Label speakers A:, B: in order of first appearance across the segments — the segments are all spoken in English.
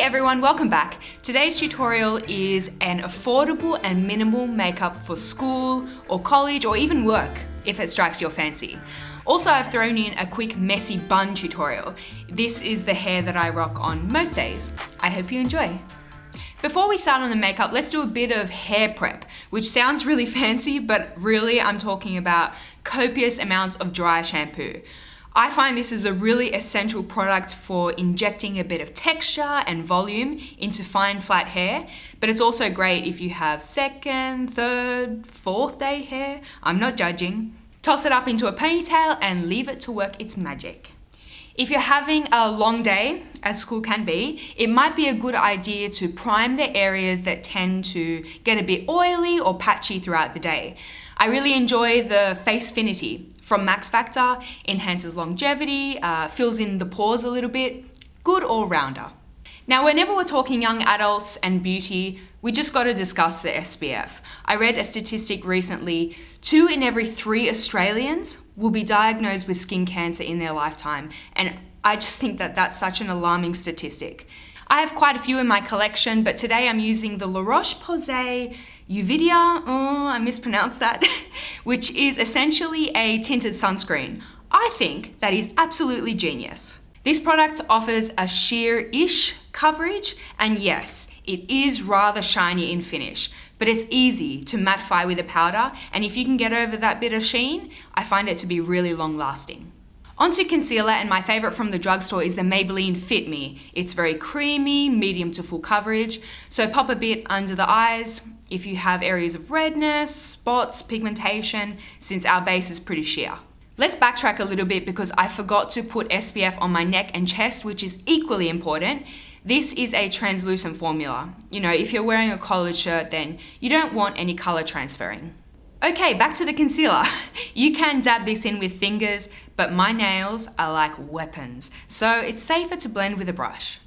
A: Hey everyone, welcome back. Today's tutorial is an affordable and minimal makeup for school or college or even work if it strikes your fancy. Also, I've thrown in a quick messy bun tutorial. This is the hair that I rock on most days. I hope you enjoy. Before we start on the makeup, let's do a bit of hair prep, which sounds really fancy, but really I'm talking about copious amounts of dry shampoo. I find this is a really essential product for injecting a bit of texture and volume into fine flat hair, but it's also great if you have second, third, fourth day hair. I'm not judging. Toss it up into a ponytail and leave it to work its magic. If you're having a long day, as school can be, it might be a good idea to prime the areas that tend to get a bit oily or patchy throughout the day. I really enjoy the Face Finity from Max Factor, enhances longevity, fills in the pores a little bit, good all-rounder. Now, whenever we're talking young adults and beauty, we just got to discuss the SPF. I read a statistic recently, 2 in every 3 Australians will be diagnosed with skin cancer in their lifetime, and I just think that that's such an alarming statistic. I have quite a few in my collection, but today I'm using the Roche Posay Uvidea, I mispronounced that, which is essentially a tinted sunscreen. I think that is absolutely genius. This product offers a sheer-ish coverage, and yes, it is rather shiny in finish, but it's easy to mattify with a powder, and if you can get over that bit of sheen, I find it to be really long-lasting. Onto concealer, and my favorite from the drugstore is the Maybelline Fit Me. It's very creamy, medium to full coverage, so pop a bit under the eyes if you have areas of redness, spots, pigmentation, since our base is pretty sheer. Let's backtrack a little bit because I forgot to put SPF on my neck and chest, which is equally important. This is a translucent formula. You know, if you're wearing a collared shirt, then you don't want any color transferring. Okay, back to the concealer. You can dab this in with fingers, but my nails are like weapons, so it's safer to blend with a brush.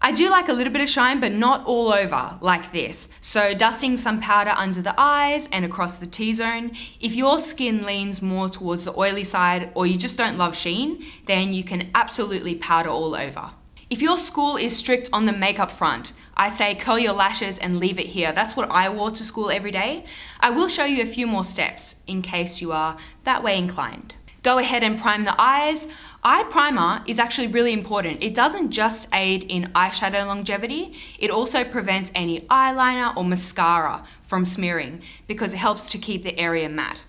A: I do like a little bit of shine, but not all over like this. So dusting some powder under the eyes and across the T-zone. If your skin leans more towards the oily side or you just don't love sheen, then you can absolutely powder all over. If your school is strict on the makeup front, I say curl your lashes and leave it here. That's what I wore to school every day. I will show you a few more steps in case you are that way inclined. Go ahead and prime the eyes. Eye primer is actually really important. It doesn't just aid in eyeshadow longevity, it also prevents any eyeliner or mascara from smearing because it helps to keep the area matte.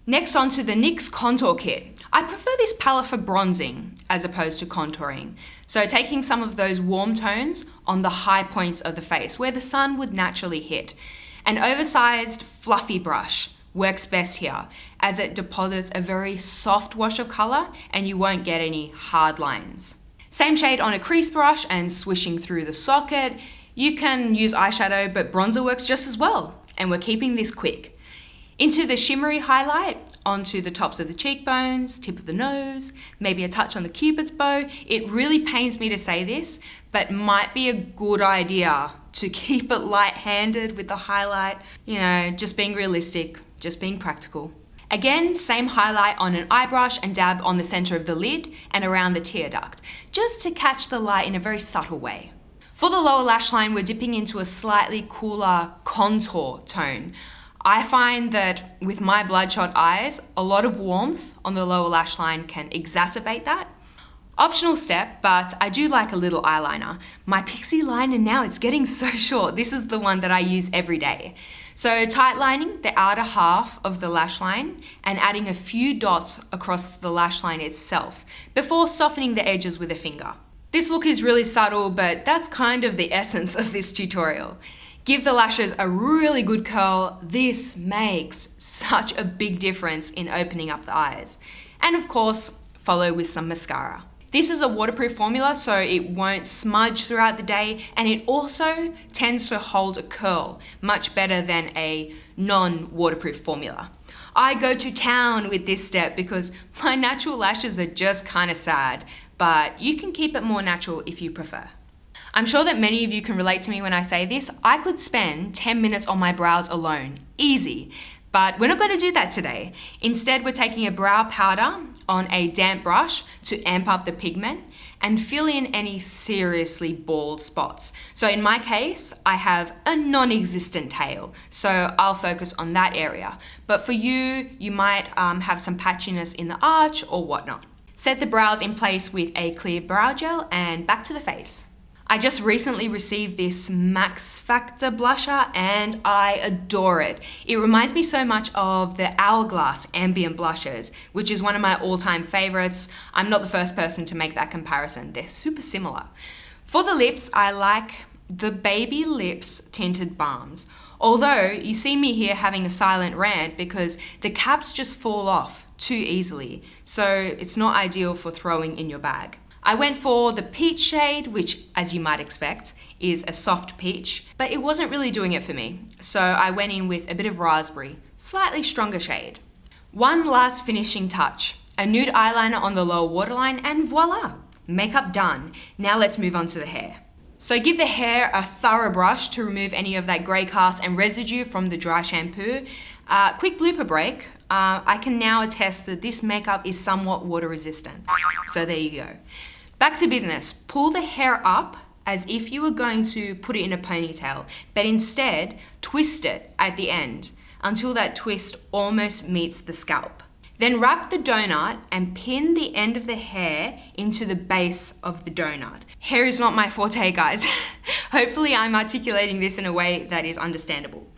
A: Next, onto the NYX Contour Kit. I prefer this palette for bronzing as opposed to contouring. So taking some of those warm tones on the high points of the face where the sun would naturally hit. An oversized fluffy brush works best here as it deposits a very soft wash of color and you won't get any hard lines. Same shade on a crease brush and swishing through the socket. You can use eyeshadow, but bronzer works just as well. And we're keeping this quick. Into the shimmery highlight, onto the tops of the cheekbones, tip of the nose, maybe a touch on the cupid's bow. It really pains me to say this, but might be a good idea to keep it light-handed with the highlight. You know, just being realistic, just being practical. Again, same highlight on an eye brush and dab on the center of the lid and around the tear duct, just to catch the light in a very subtle way. For the lower lash line, we're dipping into a slightly cooler contour tone. I find that with my bloodshot eyes, a lot of warmth on the lower lash line can exacerbate that. Optional step, but I do like a little eyeliner. My Pixi liner now, it's getting so short. This is the one that I use every day. So tight lining the outer half of the lash line and adding a few dots across the lash line itself before softening the edges with a finger. This look is really subtle, but that's kind of the essence of this tutorial. Give the lashes a really good curl. This makes such a big difference in opening up the eyes. And of course, follow with some mascara. This is a waterproof formula, so it won't smudge throughout the day, and it also tends to hold a curl much better than a non-waterproof formula. I go to town with this step because my natural lashes are just kind of sad, but you can keep it more natural if you prefer. I'm sure that many of you can relate to me when I say this. I could spend 10 minutes on my brows alone, easy. But we're not going to do that today. Instead, we're taking a brow powder on a damp brush to amp up the pigment and fill in any seriously bald spots. So in my case, I have a non-existent tail, so I'll focus on that area. But for you, you might have some patchiness in the arch or whatnot. Set the brows in place with a clear brow gel and back to the face. I just recently received this Max Factor blusher and I adore it. It reminds me so much of the Hourglass ambient blushes, which is one of my all-time favorites. I'm not the first person to make that comparison. They're super similar. For the lips, I like the Baby Lips tinted balms. Although you see me here having a silent rant because the caps just fall off too easily, so it's not ideal for throwing in your bag. I went for the peach shade, which, as you might expect, is a soft peach, but it wasn't really doing it for me. So I went in with a bit of raspberry, slightly stronger shade. One last finishing touch, a nude eyeliner on the lower waterline, and voila, makeup done. Now let's move on to the hair. So give the hair a thorough brush to remove any of that grey cast and residue from the dry shampoo. Quick blooper break. I can now attest that this makeup is somewhat water resistant. So there you go. Back to business. Pull the hair up as if you were going to put it in a ponytail, but instead twist it at the end until that twist almost meets the scalp. Then wrap the donut and pin the end of the hair into the base of the donut. Hair is not my forte, guys. Hopefully I'm articulating this in a way that is understandable.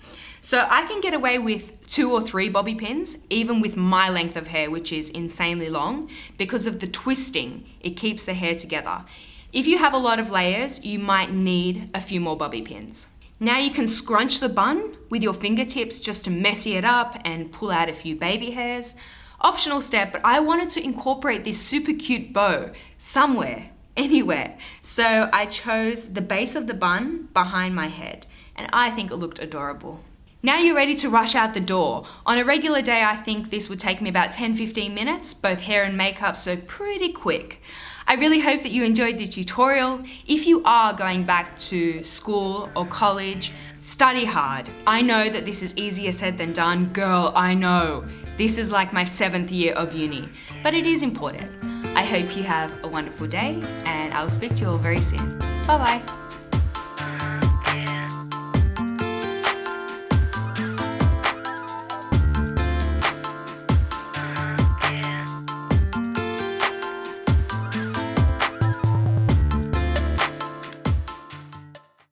A: So I can get away with 2 or 3 bobby pins, even with my length of hair, which is insanely long. Because of the twisting, it keeps the hair together. If you have a lot of layers, you might need a few more bobby pins. Now you can scrunch the bun with your fingertips just to messy it up and pull out a few baby hairs. Optional step, but I wanted to incorporate this super cute bow somewhere, anywhere. So I chose the base of the bun behind my head, and I think it looked adorable. Now you're ready to rush out the door. On a regular day, I think this would take me about 10-15 minutes, both hair and makeup, so pretty quick. I really hope that you enjoyed the tutorial. If you are going back to school or college, study hard. I know that this is easier said than done. Girl, I know. This is like my 7th year of uni, but it is important. I hope you have a wonderful day, and I'll speak to you all very soon. Bye-bye.